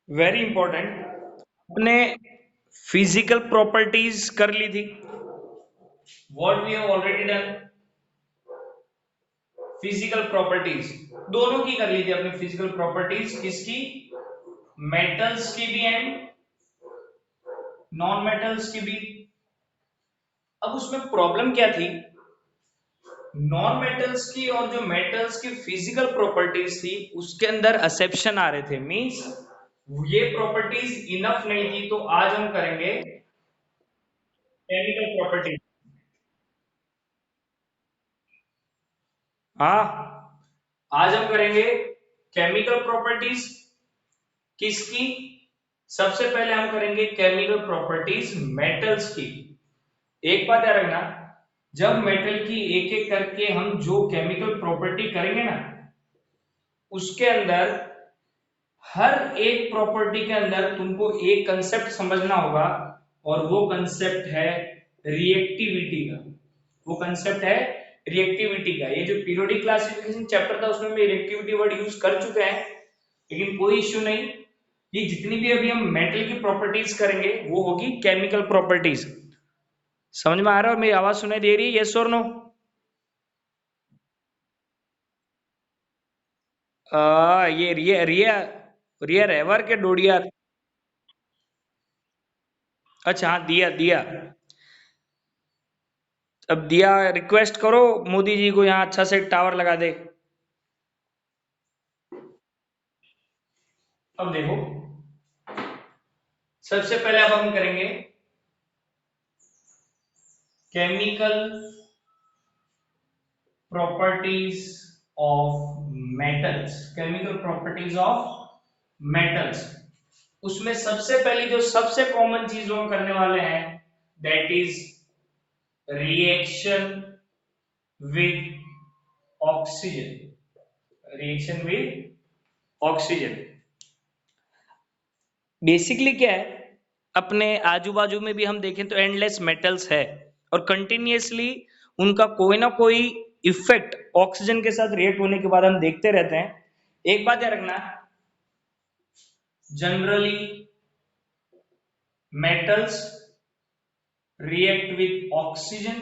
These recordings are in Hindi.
Very important. अपने फिजिकल प्रॉपर्टीज कर ली थी। What we have already done, physical properties दोनों की कर ली थी अपनी फिजिकल प्रॉपर्टीज, किसकी? मेटल्स की भी एंड नॉन मेटल्स की भी। अब उसमें प्रॉब्लम क्या थी? नॉन मेटल्स की और जो मेटल्स की फिजिकल प्रॉपर्टीज थी उसके अंदर एक्सेप्शन आ रहे थे, मींस ये प्रॉपर्टीज इनफ नहीं थी। तो आज हम करेंगे केमिकल प्रॉपर्टीज। हाँ, आज हम करेंगे केमिकल प्रॉपर्टीज। किसकी? सबसे पहले हम करेंगे केमिकल प्रॉपर्टीज मेटल्स की। एक बात याद रखना, जब मेटल की एक एक करके हम जो केमिकल प्रॉपर्टी करेंगे ना, उसके अंदर हर एक प्रॉपर्टी के अंदर तुमको एक कंसेप्ट समझना होगा, और वो कंसेप्ट है रिएक्टिविटी का। वो कंसेप्ट है रिएक्टिविटी का। ये जो पीरियोडिक क्लासिफिकेशन चैप्टर था उसमें मैं रिएक्टिविटी वर्ड यूज कर चुका है, लेकिन कोई इश्यू नहीं। ये जितनी भी अभी हम मेटल की प्रॉपर्टीज करेंगे वो होगी केमिकल प्रॉपर्टीज। समझ में आ रहा है? और मेरी आवाज सुनाई दे रही है? यस और नो? ये रिया रिया रिया रहवर के डोडिया। अच्छा हाँ, दिया दिया। अब दिया, रिक्वेस्ट करो मोदी जी को यहाँ अच्छा से टावर लगा दे। अब देखो, सबसे पहले अब हम करेंगे chemical properties of metals. Chemical properties of metals, उसमें सबसे पहली जो सबसे कॉमन चीज हम करने वाले हैं, that is reaction with oxygen. Reaction with oxygen basically क्या है? अपने आजू बाजू में भी हम देखें तो एंडलेस मेटल्स है, और कंटिन्यूअसली उनका कोई ना कोई इफेक्ट ऑक्सीजन के साथ रिएक्ट होने के बाद हम देखते रहते हैं। एक बात याद रखना, generally metals react with oxygen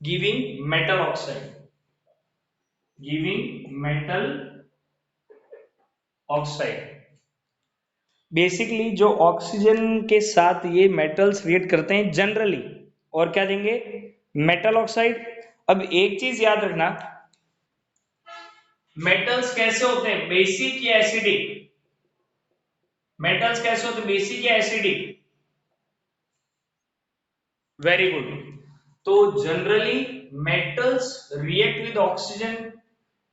giving metal oxide, giving metal oxide। Basically जो ऑक्सीजन के साथ ये मेटल्स रिएक्ट करते हैं जनरली, और क्या देंगे? Metal oxide. अब एक चीज याद रखना, मेटल्स कैसे होते हैं, बेसिक या एसिडिक? मेटल्स कैसे होते हैं, बेसिक या एसिडिक? Very good. तो generally metals react with oxygen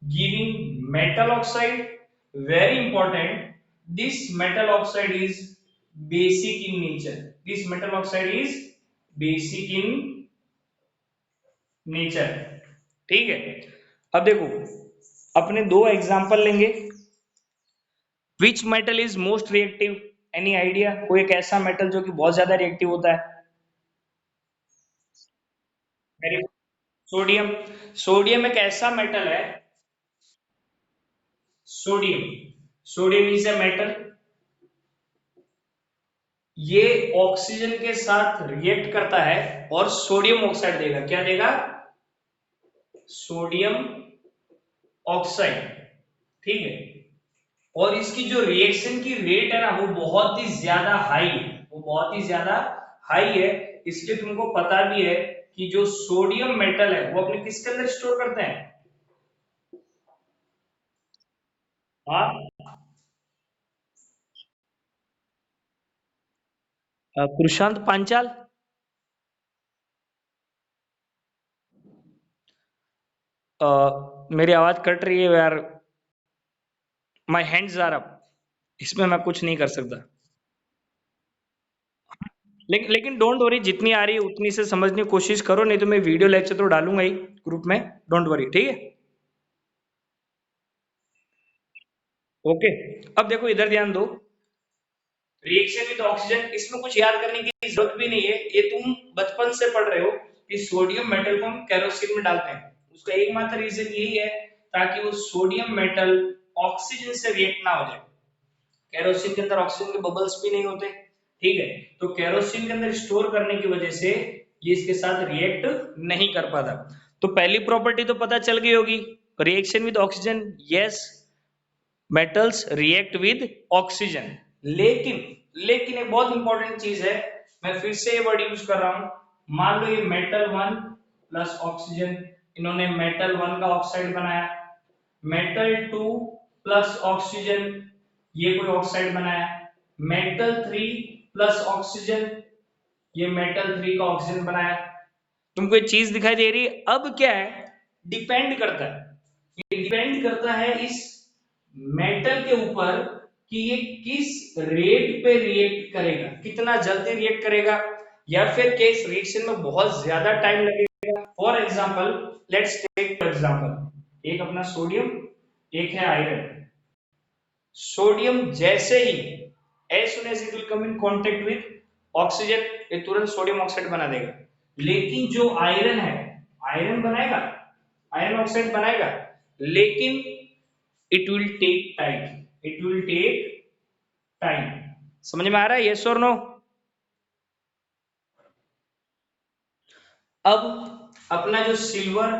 giving metal oxide. Very important, this metal oxide is basic in nature. This metal oxide is basic in nature। ठीक है? अब देखो, अपने दो एग्जांपल लेंगे। Which metal is most reactive? Any idea? कोई एक ऐसा मेटल जो कि बहुत ज्यादा रिएक्टिव होता है? Very, sodium. सोडियम एक ऐसा मेटल है, sodium, sodium is a metal, ये ऑक्सीजन के साथ रिएक्ट करता है और सोडियम ऑक्साइड देगा। क्या देगा? Sodium oxide. ठीक है? और इसकी जो रिएक्शन की रेट है ना, वो बहुत ही ज्यादा हाई है। वो बहुत ही ज्यादा हाई है। इसलिए तुमको पता भी है कि जो सोडियम मेटल है वो अपने किसके अंदर स्टोर करते हैं? हाँ, प्रशांत पांचाल। मेरी आवाज कट रही है यार। माई हैंड्स आर अप, इसमें मैं कुछ नहीं कर सकता। लेकिन डोंट वरी, जितनी आ रही है उतनी से समझने की कोशिश करो, नहीं तो मैं वीडियो लेक्चर तो डालूंगा ही ग्रुप में। डोंट वरी, ठीक है? ओके। अब देखो इधर ध्यान दो, रिएक्शन विद ऑक्सीजन, इसमें कुछ याद करने की जरूरत भी नहीं है। ये तुम बचपन से पढ़ रहे हो कि सोडियम मेटल को हम केरोसिन में डालते हैं। उसका एकमात्र रीजन यही है ताकि वो सोडियम मेटल ऑक्सीजन से रिएक्ट ना हो जाए। केरोसिन के अंदर ऑक्सीजन के बबल्स भी नहीं होते, ठीक है। तो केरोसिन के अंदर स्टोर करने की वजह से ये इसके साथ रिएक्ट नहीं कर पाता। तो पहली प्रॉपर्टी तो पता चल गई होगी, reaction with oxygen, yes metals react with oxygen. लेकिन लेकिन एक बहुत इंपॉर्टेंट चीज है, मैं फिर से ये वर्ड यूज कर रहा हूं। मान लो ये मेटल 1 प्लस ऑक्सीजन, इन्होंने मेटल 1 का ऑक्साइड बनाया, मेटल 2 प्लस ऑक्सीजन, ये कोई ऑक्साइड बनाया, मेटल 3 प्लस ऑक्सीजन, ये मेटल 3 का ऑक्सीजन बनाया। तुमको एक चीज दिखाई दे रही है? अब क्या है, डिपेंड करता है, ये डिपेंड करता है इस मेटल के ऊपर कि ये किस रेट पे रिएक्ट करेगा, कितना जल्दी रिएक्ट करेगा, या फिर केस रिएक्शन में बहुत ज्यादा टाइम लगेगा। For example, let's take for example, एक अपना सोडियम, एक है आयरन। सोडियम जैसे ही as soon as it will come in contact with oxygen, ये तुरंत सोडियम ऑक्साइड बना देगा। लेकिन जो आयरन है, आयरन बनाएगा, आयरन ऑक्साइड बनाएगा, लेकिन it will take time, it will take time. समझ में आ रहा है, यस और नो? अब अपना जो सिल्वर,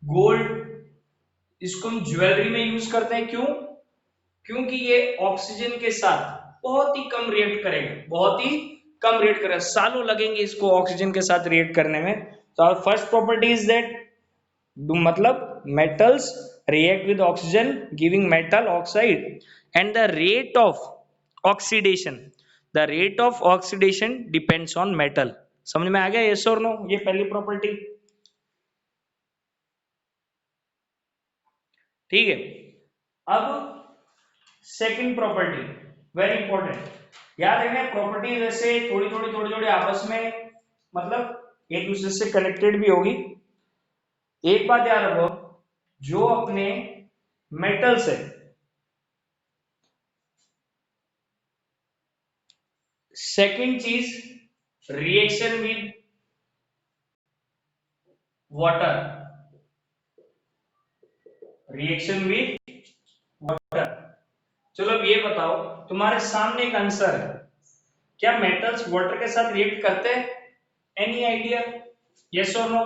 गोल्ड, इसको हम ज्वेलरी में यूज करते हैं, क्यों? क्योंकि ये ऑक्सीजन के साथ बहुत ही कम रिएक्ट करेगा, बहुत ही कम रिएक्ट करेगा, सालों लगेंगे इसको ऑक्सीजन के साथ रिएक्ट करने में। तो our first property is that, मतलब metals react with oxygen giving metal oxide, and the rate of oxidation, the rate of oxidation depends on metal. समझ में आ गया, यस और नो? ये पहली प्रॉपर्टी, ठीक है। अब सेकंड प्रॉपर्टी वेरी इंपॉर्टेंट, याद रखना प्रॉपर्टी जैसे थोड़ी थोड़ी आपस में मतलब एक दूसरे से कनेक्टेड भी होगी। एक बात याद रखो, जो अपने मेटल्स है, सेकंड चीज reaction with water, reaction with water. चलो अब ये बताओ, तुम्हारे सामने एक आंसर है, क्या मेटल्स वाटर के साथ रिएक्ट करते हैं? एनी आइडिया, यस और नो?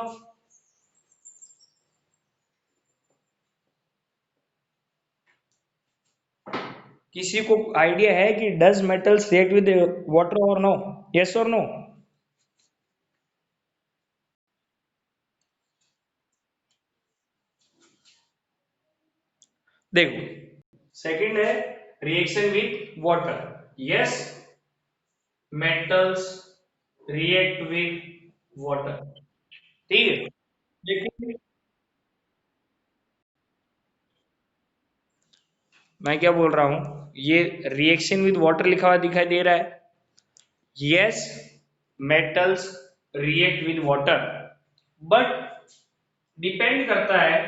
किसी को आइडिया है कि does metals react with water और नो, यस और नो? देखो, सेकंड है reaction with water, yes metals react with water, ठीक है। लेकिन मैं क्या बोल रहा हूं, ये रिएक्शन विद वाटर लिखा हुआ दिखाई दे रहा है, yes metals react with water, but depend करता है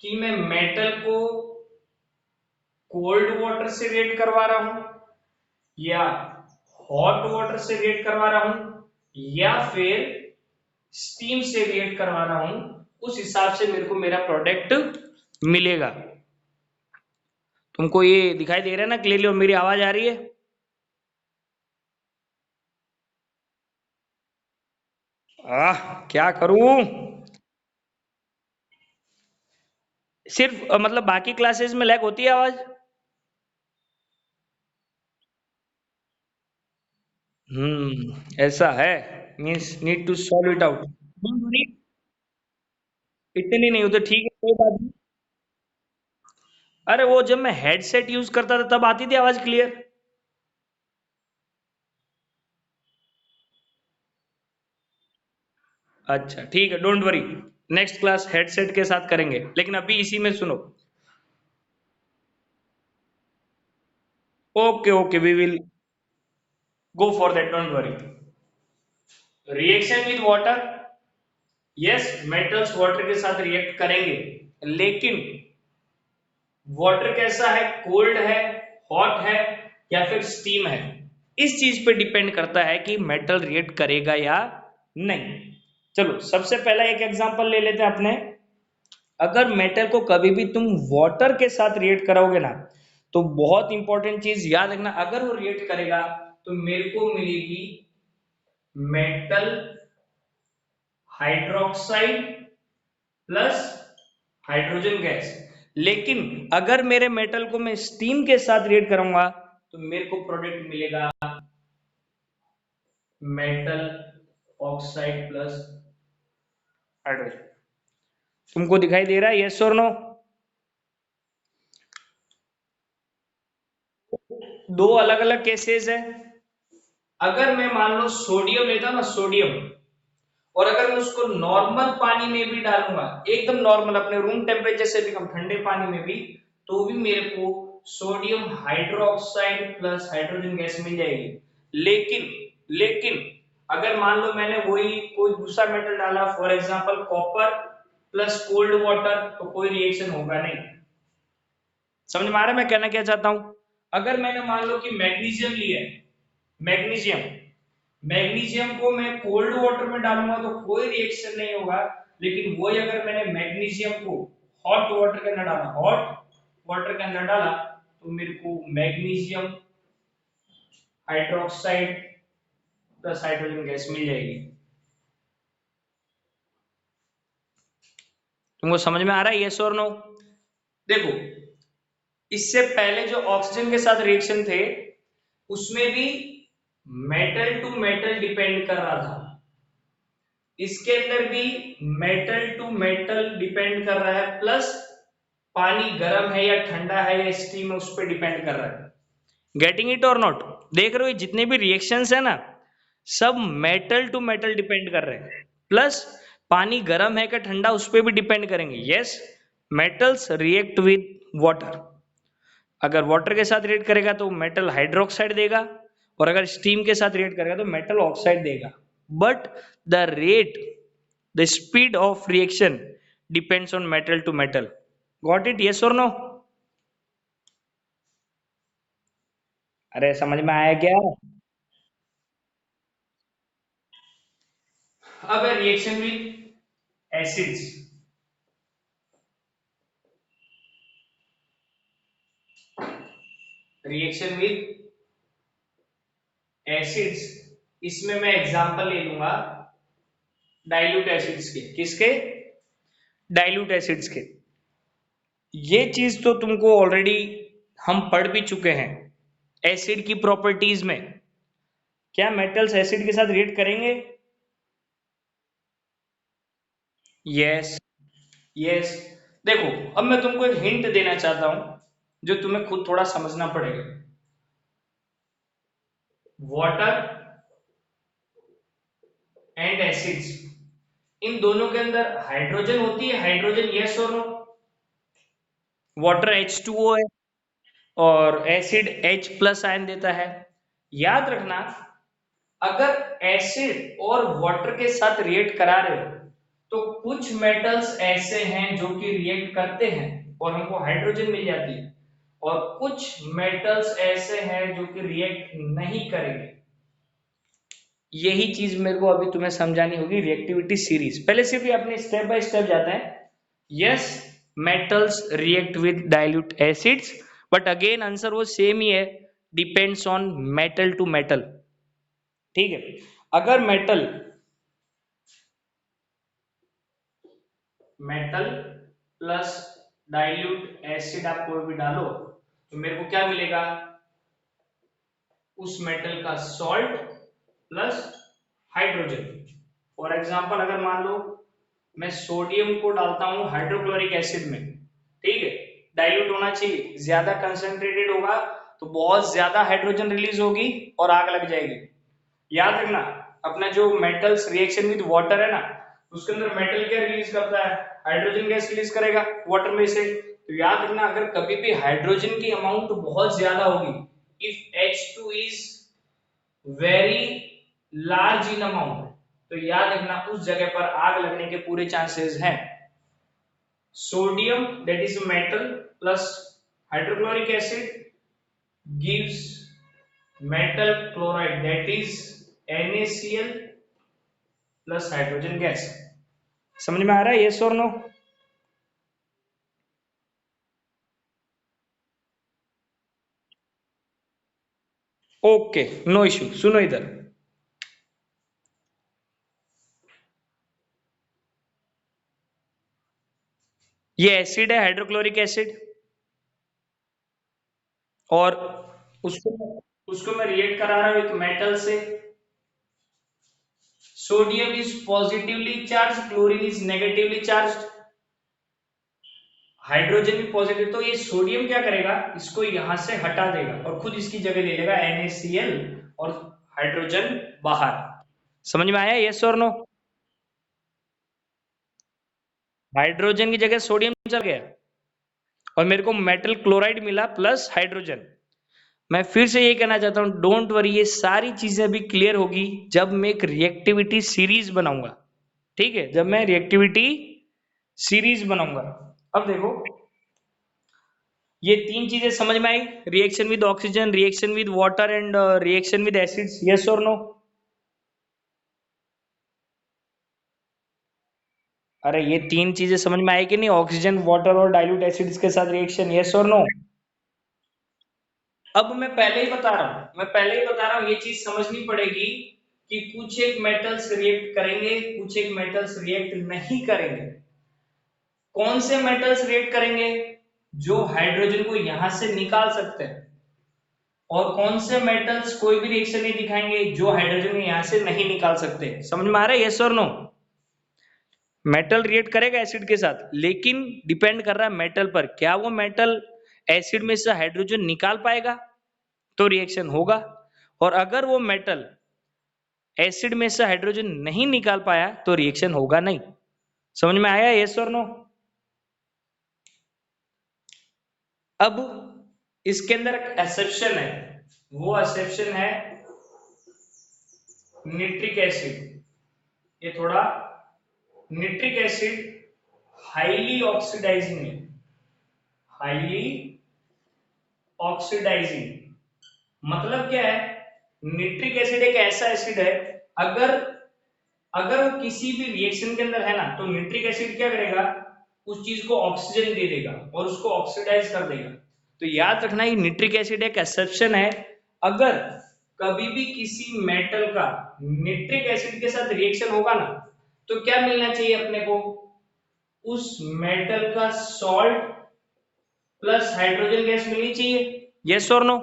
कि मैं मेटल को कोल्ड वाटर से रिएक्ट करवा रहा हूं, या हॉट वाटर से रिएक्ट करवा रहा हूं, या फिर स्टीम से रिएक्ट करवा रहा हूं, उस हिसाब से मेरे को मेरा प्रोडक्ट मिलेगा। तुमको ये दिखाई दे रहा है ना क्लियरली, और मेरी आवाज आ रही है? क्या करूं, सिर्फ मतलब बाकी क्लासेस में लैग होती है आवाज? ऐसा है, means need to solve it out. इतनी नहीं होती, ठीक है कोई बात नहीं। अरे वो जब मैं हेडसेट यूज करता था तब आती थी आवाज क्लियर। अच्छा ठीक है, don't worry, next class headset के साथ करेंगे, लेकिन अभी इसी में सुनो। Okay okay, we will go for that, don't worry. Reaction with water, yes metals water के साथ रिएक्ट करेंगे, लेकिन वाटर कैसा है, कोल्ड है, हॉट है, या फिर स्टीम है, इस चीज पे डिपेंड करता है कि मेटल रिएक्ट करेगा या नहीं। चलो सबसे पहला एक एग्जांपल ले लेते हैं अपने। अगर मेटल को कभी भी तुम वाटर के साथ रिएक्ट कराओगे ना, तो बहुत इंपॉर्टेंट चीज याद रखना, अगर वो रिएक्ट करेगा तो मेरे को मिलेगी metal hydroxide plus hydrogen gas. लेकिन अगर मेरे मेटल को मैं स्टीम के साथ रिएक्ट करूंगा तो मेरे को प्रोडक्ट मिलेगा मेटल ऑक्साइड प्लस हाइड्रोजन। तुमको दिखाई दे रहा है, यस और नो? दो अलग अलग केसेस है। अगर मैं मान लो सोडियम लेता ना, सोडियम, और अगर मैं उसको नॉर्मल पानी में भी डालूंगा, एकदम नॉर्मल अपने रूम टेम्परेचर से भी कम ठंडे पानी में भी, तो भी मेरे को sodium hydroxide plus hydrogen gas मिल जाएगी। लेकिन लेकिन अगर मान लो मैंने वही कोई दूसरा मेटल डाला, for example copper plus cold water, तो कोई रिएक्शन होगा नहीं। समझ में आ रहा है मैं कहना क्या चाहता हूं? अगर मैंने मान लो कि मैग्नीशियम लिया है, मैग्नीशियम, मैग्नीशियम को मैं कोल्ड वाटर में डालूंगा तो कोई रिएक्शन नहीं होगा। लेकिन वही अगर मैंने मैग्नीशियम को हॉट वाटर के अंदर डाला, हॉट वाटर के अंदर डाला, तो मेरे को magnesium hydroxide plus hydrogen gas मिल जाएगी। तुमको समझ में आ रहा है, यस और नो? देखो, इससे पहले जो ऑक्सीजन के साथ रिएक्शन थे उसमें भी मेटल टू मेटल डिपेंड कर रहा था, इसके अंदर भी मेटल टू मेटल डिपेंड कर रहा है, प्लस पानी गर्म है या ठंडा है या स्टीम है उस पर डिपेंड कर रहा है। गेटिंग इट और नॉट? देख रहे हो जितने भी रिएक्शंस है ना, सब मेटल टू मेटल डिपेंड कर रहे हैं, प्लस पानी गर्म है क्या ठंडा उस पर भी डिपेंड करेंगे। Yes, metals react with water. अगर वाटर के साथ रिएक्ट करेगा तो मेटल हाइड्रोक्साइड देगा, और अगर स्टीम के साथ रिएक्ट करेगा तो मेटल ऑक्साइड देगा। But the rate, the speed of reaction depends on metal to metal. Got it, yes और नो? अरे समझ में आया क्या? अब है reaction with acids. Reaction with acids, इसमें मैं एग्जांपल ले लूंगा डाइल्यूट एसिड्स के। किसके? डाइल्यूट एसिड्स के। ये चीज तो तुमको ऑलरेडी हम पढ़ भी चुके हैं एसिड की प्रॉपर्टीज में। क्या मेटल्स एसिड के साथ रिएक्ट करेंगे? Yes, yes. देखो, अब मैं तुमको एक हिंट देना चाहता हूं जो तुम्हें खुद थोड़ा समझना पड़ेगा। वाटर एंड एसिड्स, इन दोनों के अंदर हाइड्रोजन होती है, हाइड्रोजन, यस और नो? वाटर H2O है और एसिड H प्लस आयन देता है। याद रखना, अगर एसिड और वाटर के साथ रिएक्ट करा रहे हो तो कुछ मेटल्स ऐसे हैं जो कि रिएक्ट करते हैं और हमको हाइड्रोजन मिल जाती है, और कुछ मेटल्स ऐसे हैं जो कि रिएक्ट नहीं करेंगे। यही चीज मेरे को अभी तुम्हें समझानी होगी, रिएक्टिविटी सीरीज। पहले से भी अपने स्टेप बाय स्टेप जाते हैं। Yes, metals react with dilute acids, but again answer वो सेम ही है, depends on metal to metal. ठीक है, अगर metal, metal plus dilute acid आप कोई भी डालो तो मेरे को क्या मिलेगा? उस मेटल का salt plus hydrogen. For example अगर मान लो मैं सोडियम को डालता हूं हाइड्रोक्लोरिक एसिड में, ठीक है, डाइल्यूट होना चाहिए, ज्यादा कंसंट्रेटेड होगा तो बहुत ज्यादा हाइड्रोजन रिलीज होगी और आग लग जाएगी। याद रखना, अपना जो मेटल्स रिएक्शन विद वाटर है ना, उसके अंदर मेटल क्या रिलीज करता है? हाइड्रोजन गैस रिलीज करेगा वाटर में से। तो याद रखना, अगर कभी भी हाइड्रोजन की अमाउंट बहुत ज्यादा होगी, if H2 is very large in amount, तो याद रखना उस जगह पर आग लगने के पूरे चांसेस हैं। Sodium that is metal plus hydrochloric acid gives metal chloride that is NaCl plus hydrogen gas. समझ में आ रहा है, यस और नो? Okay, no issue. सुनो इधर, ये एसिड है हाइड्रोक्लोरिक एसिड, और उसको उसको मैं रिएक्ट करा रहा हूं एक मेटल से। Sodium is positively charge, chlorine is negatively charge, hydrogen भी पॉजिटिव। तो ये सोडियम क्या करेगा, इसको यहां से हटा देगा और खुद इसकी जगह ले लेगा NaCl, और हाइड्रोजन बाहर। समझ में आया, यस और नो? हाइड्रोजन की जगह सोडियम चल गया और मेरे को मेटल क्लोराइड मिला प्लस हाइड्रोजन। मैं फिर से ये कहना चाहता हूं, डोंट वरी, ये सारी चीजें भी क्लियर होगी जब मैं एक रिएक्टिविटी सीरीज बनाऊंगा। ठीक है, जब मैं रिएक्टिविटी सीरीज बनाऊंगा। अब देखो, ये तीन चीजें समझ में आई, reaction with oxygen, reaction with water and reaction with acids, yes और नो? अरे ये तीन चीजें समझ में आई कि नहीं, ऑक्सीजन, वाटर और डाइल्यूट एसिड्स के साथ रिएक्शन, यस और नो? अब मैं पहले ही बता रहा हूं, मैं पहले ही बता रहा हूं, ये चीज समझनी पड़ेगी कि कुछ एक मेटल्स रिएक्ट करेंगे, कुछ एक मेटल्स रिएक्ट नहीं करेंगे। कौन से मेटल्स रिएक्ट करेंगे? जो हाइड्रोजन को यहां से निकाल सकते हैं। और कौन से मेटल्स कोई भी रिएक्शन नहीं दिखाएंगे, जो हाइड्रोजन को यहां से नहीं निकाल सकते। समझ में आ रहा है, यस और नो? मेटल रिएक्ट करेगा एसिड के साथ, लेकिन डिपेंड कर रहा है मेटल पर, क्या वो मेटल एसिड में से हाइड्रोजन निकाल पाएगा, तो रिएक्शन होगा। और अगर वो मेटल एसिड में से हाइड्रोजन नहीं निकाल पाया तो रिएक्शन होगा नहीं। समझ में आया, यस और नो? अब इसके अंदर एक एक्सेप्शन है, वो एक्सेप्शन है निट्रिक एसिड। ये थोड़ा, निट्रिक एसिड हाईली ऑक्सीडाइजिंग है, हाईली ऑक्सीडाइजिंग। मतलब क्या है, निट्रिक एसिड एक ऐसा एसिड है, अगर अगर वो किसी भी रिएक्शन के अंदर है ना, तो निट्रिक एसिड क्या करेगा, उस चीज को ऑक्सीजन दे देगा और उसको ऑक्सीडाइज कर देगा। तो याद रखना, ये निट्रिक एसिड एक एक्सेप्शन है। अगर कभी भी किसी मेटल का निट्रिक एसिड के साथ रिएक्शन होगा ना, तो क्या मिलना चाहिए अपने को, उस मेटल का सॉल्ट प्लस हाइड्रोजन गैस मिलनी चाहिए, यस और नो?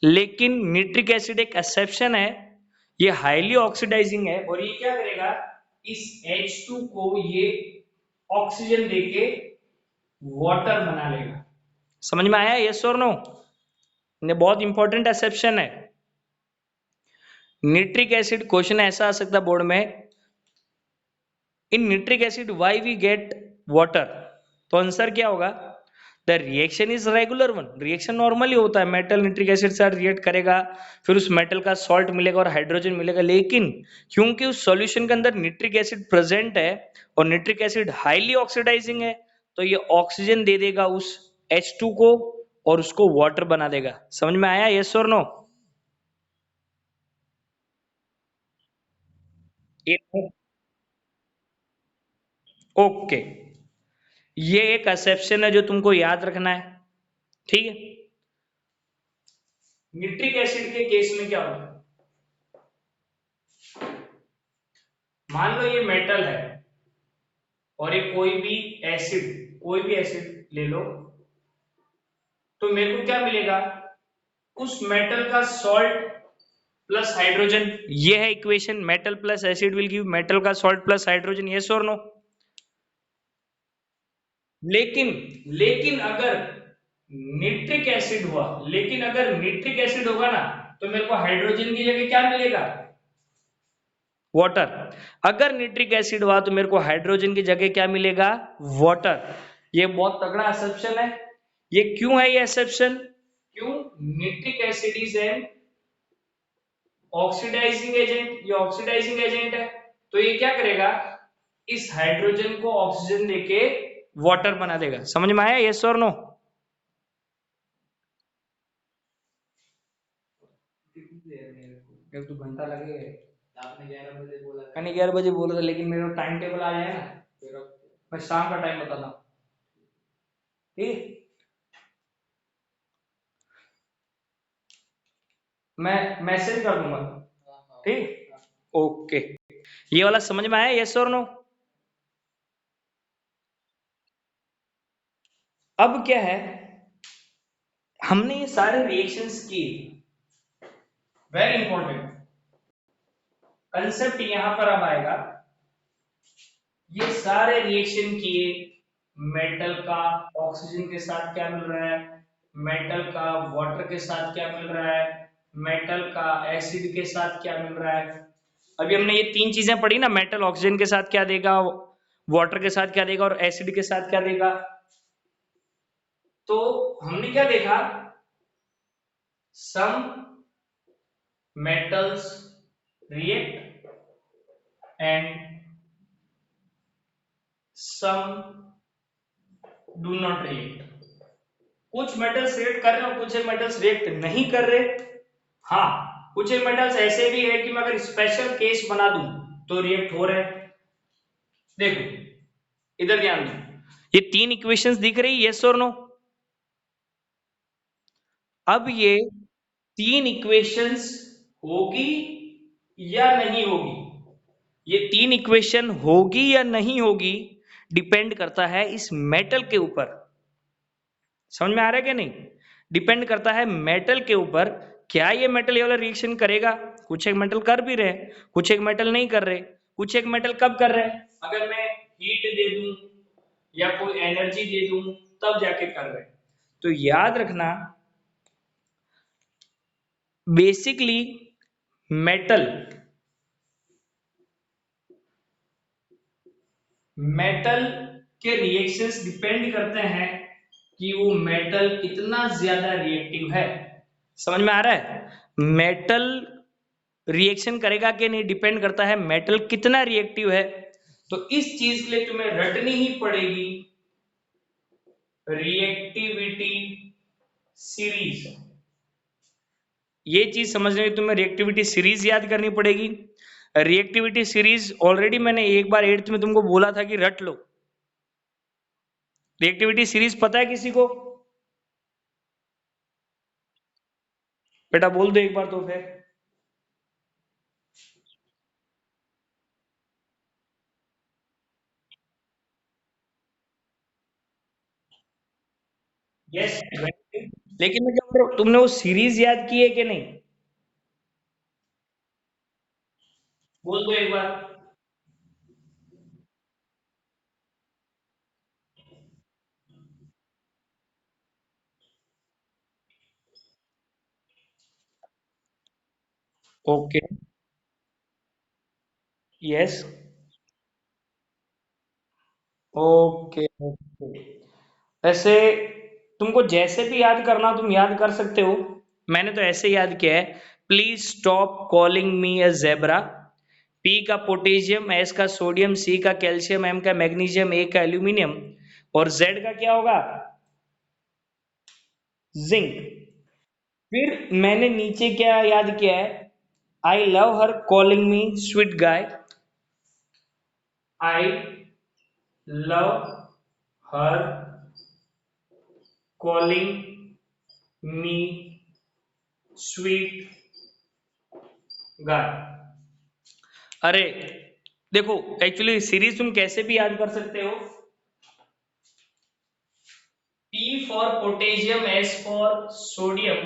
लेकिन निट्रिक एसिड एक एक्सेप्शन है, ये हाईली ऑक्सीडाइजिंग है, और ये क्या करेगा, इस H2 को ये ऑक्सीजन देके वाटर बना लेगा। समझ में आया, यस और नो? ये बहुत इंपॉर्टेंट एक्सेप्शन है। निट्रिक एसिड क्वेश्चन ऐसा आ सकता है बोर्ड में, in nitric acid why we get water, तो आंसर क्या होगा, the reaction is regular one, reaction normally होता है, मेटल निट्रिक एसिड से रिएक्ट करेगा, फिर उस मेटल का सॉल्ट मिलेगा और हाइड्रोजन मिलेगा। लेकिन क्योंकि उस सॉल्यूशन के अंदर निट्रिक एसिड प्रेजेंट है और निट्रिक एसिड हाईली ऑक्सीडाइजिंग है, तो ये ऑक्सीजन दे देगा उस H2 को और उसको वाटर बना देगा। समझ में आया, यस और नो? ओके, ये एक एक्सेप्शन है जो तुमको याद रखना है, ठीक है? निट्रिक एसिड के केस में क्या होगा, मान लो ये मेटल है और ये कोई भी एसिड ले लो, तो मेरे को क्या मिलेगा, उस मेटल का सॉल्ट प्लस हाइड्रोजन। ये है equation, metal plus acid will give metal का सॉल्ट प्लस हाइड्रोजन, यस और नो? लेकिन लेकिन अगर निट्रिक एसिड हुआ, लेकिन अगर निट्रिक एसिड होगा ना, तो मेरे को हाइड्रोजन की जगह क्या मिलेगा, वाटर। अगर निट्रिक एसिड हुआ तो मेरे को हाइड्रोजन की जगह क्या मिलेगा, वाटर। ये बहुत तगड़ा एक्सेप्शन है। ये क्यों है ये एक्सेप्शन, क्यों, nitric acid is an oxidising agent, ये ऑक्सीडाइजिंग एजेंट है, तो ये क्या करेगा, इस हाइड्रोजन को ऑक्सीजन देके वाटर बना देगा। समझ में आया, यस और नो? एक दो घंटा लगेगा, आपने 11 बजे बोला था, मैंने 11 बजे बोला था, लेकिन मेरा टाइम टेबल आ जाए ना, फिर मैं शाम का टाइम बताता हूँ, ठीक। मैं मैसेज कर दूंगा। ठीक, ओके। ये वाला समझ में आया, यस और नो? अब क्या है, हमने ये सारे रिएक्शंस किए, वेरी इंपॉर्टेंट कंसेप्ट यहां पर अब आएगा। ये सारे रिएक्शन किए, मेटल का ऑक्सीजन के साथ क्या मिल रहा है, मेटल का वाटर के साथ क्या मिल रहा है, मेटल का एसिड के साथ क्या मिल रहा है। अभी हमने ये तीन चीजें पढ़ी ना, मेटल ऑक्सीजन के साथ क्या देगा, वाटर के साथ क्या देगा और एसिड के साथ क्या देगा। तो हमने क्या देखा, सम metals react and some do not react। कुछ मेटल्स रिएक्ट कर रहे हैं और कुछ मेटल्स रिएक्ट नहीं कर रहे। हाँ, कुछ मेटल्स ऐसे भी है कि मैं अगर स्पेशल केस बना दूं तो रिएक्ट हो रहे हैं। देखो इधर ध्यान दो, ये तीन इक्वेशंस दिख रही, यस और नो? अब ये तीन इक्वेशंस होगी या नहीं होगी, ये तीन इक्वेशन होगी या नहीं होगी डिपेंड करता है इस मेटल के ऊपर। समझ में आ रहा है कि नहीं? डिपेंड करता है मेटल के ऊपर, क्या ये मेटल ये वाला रिएक्शन करेगा। कुछ एक मेटल कर भी रहे, कुछ एक मेटल नहीं कर रहे। कुछ एक मेटल कब कर रहे हैं, अगर मैं हीट दे दूं या कोई एनर्जी दे दूं तब जाके कर रहे हैं। तो याद रखना, बेसिकली मेटल मेटल के रिएक्शंस डिपेंड करते हैं कि वो मेटल कितना ज्यादा रिएक्टिव है। समझ में आ रहा है? मेटल रिएक्शन करेगा कि नहीं डिपेंड करता है मेटल कितना रिएक्टिव है। तो इस चीज के लिए तुम्हें रटनी ही पड़ेगी रिएक्टिविटी सीरीज। ये चीज समझने के लिए तुम्हें रिएक्टिविटी सीरीज याद करनी पड़ेगी। रिएक्टिविटी सीरीज ऑलरेडी मैंने एक बार 8th में तुमको बोला था कि रट लो। रिएक्टिविटी सीरीज पता है किसी को? बेटा बोल दो एक बार तो फिर। यस, लेकिन मैं क्या बोल रहा हूं, तुमने वो सीरीज याद की है कि नहीं? बोल दो एक बार। Okay, yes, okay okay. ऐसे तुमको जैसे भी याद करना तुम याद कर सकते हो। मैंने तो ऐसे याद किया है, please stop calling me A zebra. P का पोटेशियम, एस का सोडियम, सी का कैल्शियम, एम का मैग्नीशियम, ए का एल्यूमिनियम और जेड का क्या होगा, जिंक। फिर मैंने नीचे क्या याद किया है, आई लव हर कॉलिंग मी स्वीट गाय। आई लव हर कॉलिंग मी स्वीट गाय। अरे देखो, एक्चुअली सीरीज तुम कैसे भी याद कर सकते हो। P for potassium, S for sodium,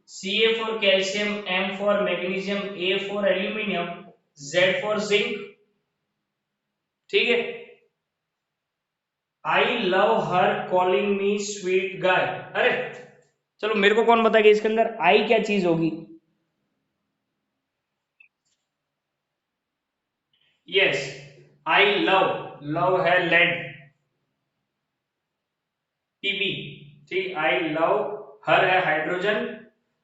Ca for calcium, M for magnesium, A for aluminium, Z for zinc। ठीक है, आई लव हर कॉलिंग मी स्वीट गाय। अरे चलो, मेरे को कौन बताएगा इसके अंदर आई क्या चीज होगी। यस, आई लव, लव है लेड, पीबी। ठीक, आई लव हर है हाइड्रोजन।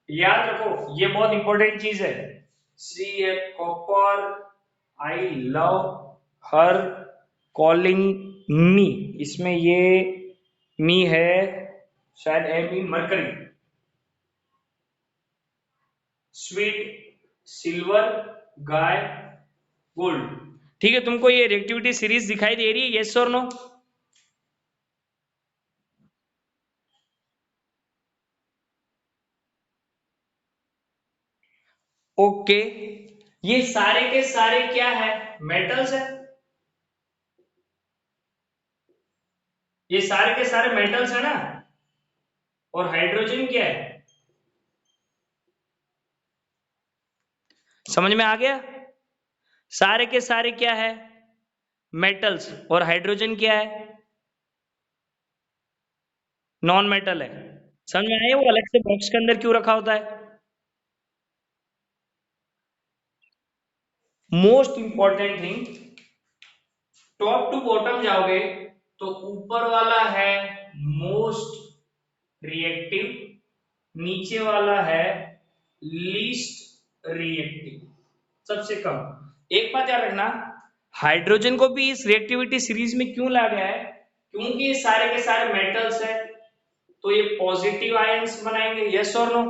याद रखो ये बहुत इंपॉर्टेंट चीज है। सी है copper, I love her calling me, इसमें ये मी है शायद M E mercury. Sweet silver guy gold. ठीक है, तुमको ये रिएक्टिविटी सीरीज दिखाई दे रही है, यस और नो? ओके, ये सारे के सारे क्या है, मेटल्स है, ये सारे के सारे मेटल्स है ना, और हाइड्रोजन क्या है, समझ में आ गया, सारे के सारे क्या है, मेटल्स, और हाइड्रोजन क्या है, नॉन मेटल है। समझ में आया वो अलग से बॉक्स के अंदर क्यों रखा होता है। Most important thing, top to bottom जाओगे तो ऊपर वाला है मोस्ट रिएक्टिव, नीचे वाला है लीस्ट रिएक्टिव, सबसे कम। एक बात याद रखना, हाइड्रोजन को भी इस रिएक्टिविटी सीरीज में क्यों लाया गया है, क्योंकि ये सारे के सारे मेटल्स है, तो ये पॉजिटिव आयंस बनाएंगे, यस और नो,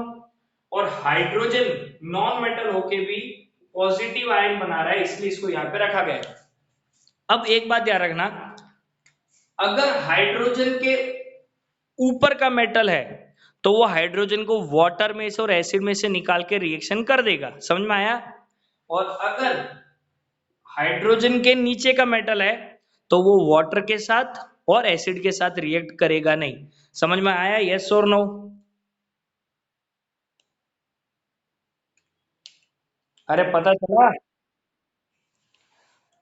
और हाइड्रोजन नॉन मेटल होके भी पॉजिटिव आयन बना रहा है, इसलिए इसको यहां पे रखा गया है। अब एक बात याद रखना, अगर हाइड्रोजन के ऊपर का मेटल है तो वो हाइड्रोजन को वाटर में से और एसिड में से निकाल के रिएक्शन कर देगा, समझ में आया। और अगर हाइड्रोजन के नीचे का मेटल है तो वो वाटर के साथ और एसिड के साथ रिएक्ट करेगा नहीं, समझ में आया, यस और नो। अरे पता चला।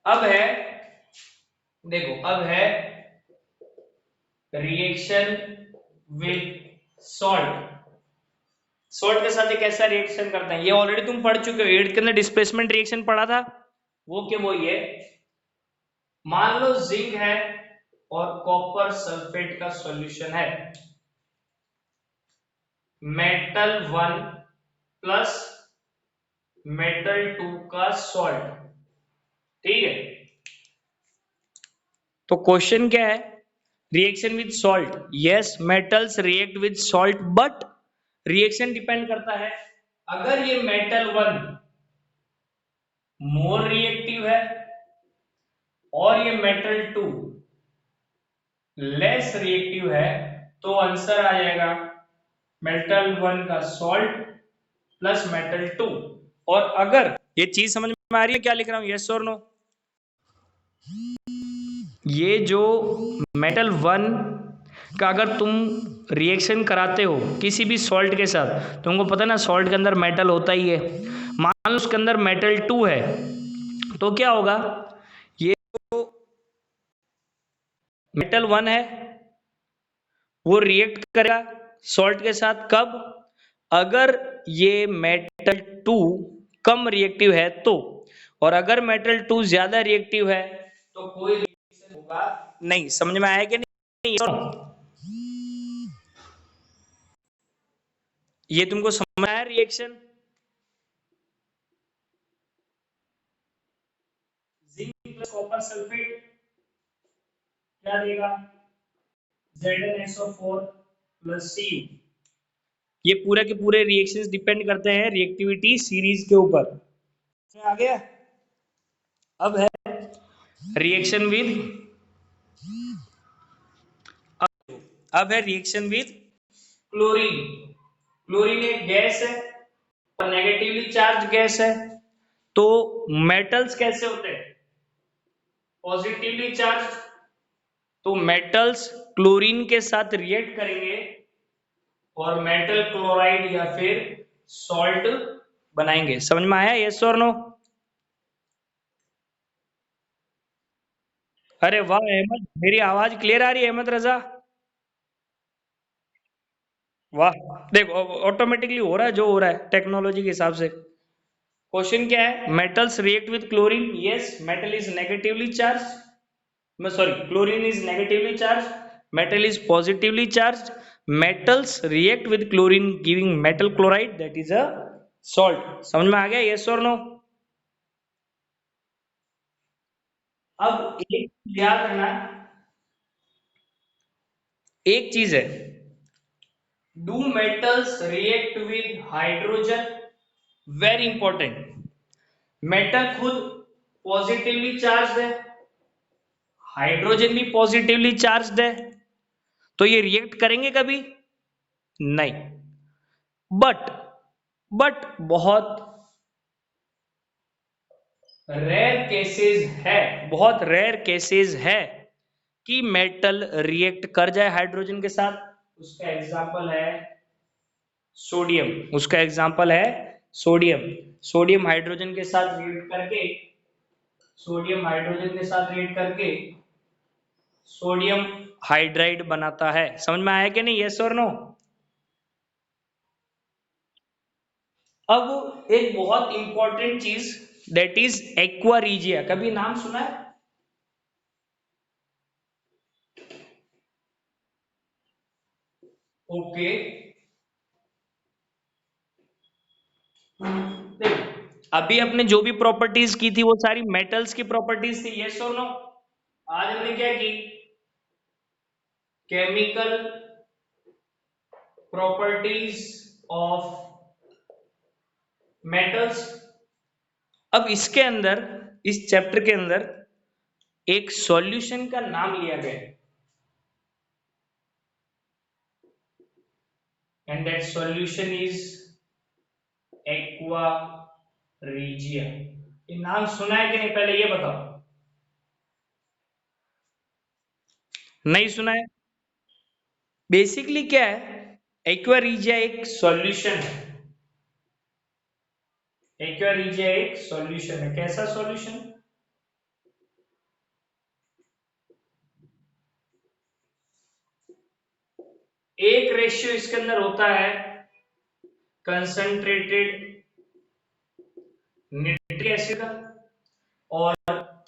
अब है, देखो अब है रिएक्शन विद सॉल्ट। सॉल्ट के साथ एक ऐसा रिएक्शन करते हैं, ये ऑलरेडी तुम पढ़ चुके हो, एट के अंदर डिस्प्लेसमेंट रिएक्शन पढ़ा था, वो क्या, वो ये, मान लो जिंक है और कॉपर सल्फेट का सॉल्यूशन है, मेटल 1 प्लस मेटल 2 का सॉल्ट, ठीक है। तो क्वेश्चन क्या है, reaction with salt, yes metals react with salt, but reaction depend करता है, अगर ये मेटल 1 मोर रिएक्टिव है और ये मेटल 2 लेस रिएक्टिव है, तो आंसर आ जाएगा मेटल 1 का सॉल्ट प्लस मेटल 2। और अगर ये चीज समझ में आ रही है क्या लिख रहा हूं, यस और नो। ये जो मेटल 1 का अगर तुम रिएक्शन कराते हो किसी भी सॉल्ट के साथ, तुमको पता है ना सॉल्ट के अंदर मेटल होता ही है, मान लो उसके अंदर मेटल 2 है, तो क्या होगा, ये जो मेटल 1 है वो रिएक्ट करेगा सॉल्ट के साथ, कब, अगर ये मेटल 2 कम रिएक्टिव है तो, और अगर मेटल 2 ज्यादा रिएक्टिव है तो कोई रिएक्शन होगा नहीं, समझ में आया कि नहीं, ये तुमको समझ में आया reaction. Zinc plus copper sulphate क्या देगा, ZnSO4 प्लस Cu। ये पूरे के पूरे रिएक्शंस डिपेंड करते हैं रिएक्टिविटी सीरीज के ऊपर, आ गया। अब है रिएक्शन विद, अब है रिएक्शन विद क्लोरीन। क्लोरीन एक गैस है और नेगेटिवली चार्ज गैस है, तो मेटल्स कैसे होते हैं, पॉजिटिवली चार्ज, तो मेटल्स क्लोरीन के साथ रिएक्ट करेंगे और मेटल क्लोराइड या फिर सॉल्ट बनाएंगे, समझ में आया, यस और नो। अरे वाह अहमद, मेरी आवाज क्लियर आ रही है अहमद रजा, वाह। देखो ऑटोमेटिकली हो रहा है जो हो रहा है टेक्नोलॉजी के हिसाब से। क्वेश्चन क्या है, metals react with chlorine, yes metal is negatively charge, मैं sorry chlorine is negatively charge, metal is positively charge, metals react with chlorine giving metal chloride, that is a salt। समझ में आ गया, yes और no। अब एक याद रखना, एक चीज है, do metals react with hydrogen, very important. Metal खुद पॉजिटिवली चार्ज है, हाइड्रोजन भी पॉजिटिवली चार्ज है, तो ये रिएक्ट करेंगे कभी नहीं, बट बहुत रेयर केसेस है, बहुत रेयर केसेस है कि मेटल रिएक्ट कर जाए हाइड्रोजन के साथ। उसका एग्जांपल है सोडियम, उसका एग्जांपल है सोडियम। सोडियम हाइड्रोजन के साथ रिएक्ट करके, सोडियम हाइड्रोजन के साथ रिएक्ट करके सोडियम हाइड्राइड बनाता है। समझ में आया कि नहीं? यस और नो? अब एक बहुत इंपॉर्टेंट चीज, दैट इज एक्वा रीजिया। कभी नाम सुना है? ओके, देखो अभी अपने जो भी प्रॉपर्टीज की थी वो सारी मेटल्स की प्रॉपर्टीज थी। यस और नो? आज हमने क्या की? Chemical properties of metals. अब इसके अंदर, इस चैप्टर के अंदर एक सॉल्यूशन का नाम लिया गया है, and that solution is aqua regia. ये नाम सुना है कि नहीं, पहले ये बताओ। नहीं सुना है? बेसिकली क्या है, एक्वा रीजिया एक सॉल्यूशन है। एक्वा रीजिया एक सॉल्यूशन है। कैसा सॉल्यूशन? एक रेशियो इसके अंदर होता है कंसंट्रेटेड निट्रिक एसिड का, और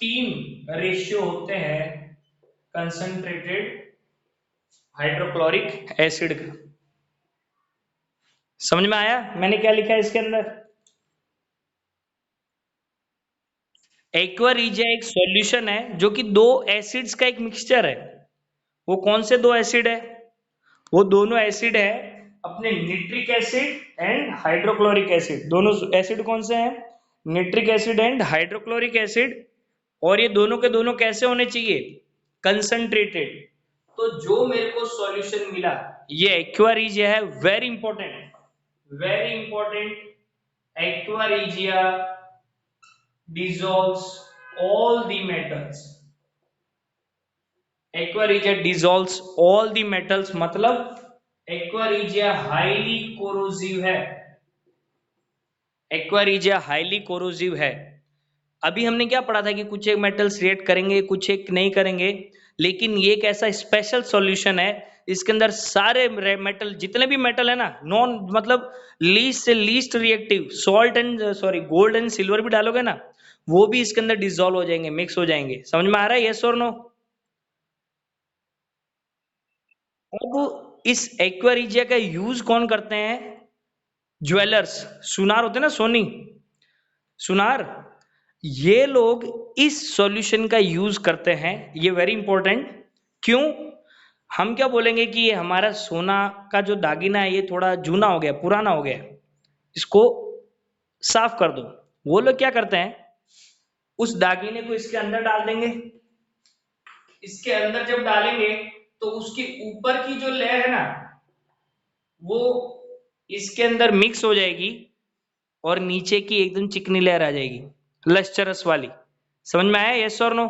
3 रेशियो होते हैं कंसंट्रेटेड हाइड्रोक्लोरिक एसिड का। समझ में आया मैंने क्या लिखा है इसके अंदर? एक्वा रीजिया एक सॉल्यूशन है जो कि 2 एसिड्स का एक मिक्सचर है। वो कौन से 2 एसिड है? वो दोनों एसिड है अपने nitric acid and hydrochloric acid. दोनों एसिड कौन से हैं? Nitric acid and hydrochloric acid. और ये दोनों के दोनों कैसे होने चाहिए? कंसंट्रेटेड। तो जो मेरे को सॉल्यूशन मिला ये एक्वा रीजिया है। Very important, very important. Aqua regia dissolves all the metals। Aqua regia dissolves all the metals मतलब एक्वा रीजिया हाईली कोरोसिव है। एक्वा रीजिया हाईली कोरोसिव है। अभी हमने क्या पढ़ा था कि कुछ एक मेटल्स रिएक्ट करेंगे, कुछ एक नहीं करेंगे, लेकिन ये एक ऐसा स्पेशल सॉल्यूशन है इसके अंदर सारे मेटल, जितने भी मेटल है ना, नॉन मतलब लीस्ट से least reactive, salt and sorry gold and silver भी डालोगे ना, वो भी इसके अंदर डिसॉल्व हो जाएंगे, मिक्स हो जाएंगे। समझ में आ रहा है? यस और नो? अब इस एक्वा रीजिया का यूज कौन करते हैं? ज्वेलर्स। सुनार होते हैं ना, सोनी, सुनार, ये लोग इस सॉल्यूशन का यूज करते हैं। ये वेरी इंपॉर्टेंट। क्यों? हम क्या बोलेंगे कि ये हमारा सोना का जो दागिना है ये थोड़ा जूना हो गया, पुराना हो गया, इसको साफ कर दो। वो लोग क्या करते हैं, उस दागिने को इसके अंदर डाल देंगे। इसके अंदर जब डालेंगे तो उसके ऊपर की जो लेयर है ना, वो इसके अंदर मिक्स हो जाएगी और नीचे की एकदम चिकनी लेयर आ जाएगी, लश्चरस वाली। समझ में आया? यस और नो?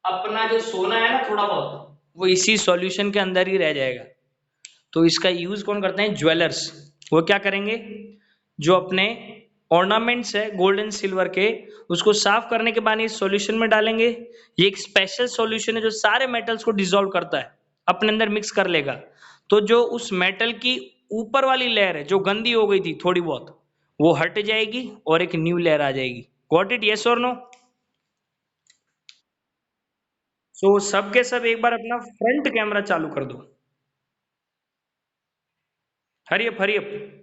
अपना जो सोना है ना थोड़ा बहुत, वो इसी सॉल्यूशन के अंदर ही रह जाएगा। तो इसका यूज कौन करते हैं? ज्वेलर्स। वो क्या करेंगे, जो अपने ऑर्नामेंट्स है गोल्ड एंड सिल्वर के, उसको साफ करने के बाद इस सॉल्यूशन में डालेंगे। ये एक स्पेशल सॉल्यूशन है जो सारे मेटल्स को डिसॉल्व करता है, अपने अंदर मिक्स कर लेगा। तो जो उस मेटल की ऊपर वाली लेयर है जो गंदी हो गई थी थोड़ी बहुत, वो हट जाएगी और एक न्यू लेयर आ जाएगी। Got it? यस और नो? सो सब के सब एक बार अपना फ्रंट कैमरा चालू कर दो। Hurry up, hurry up.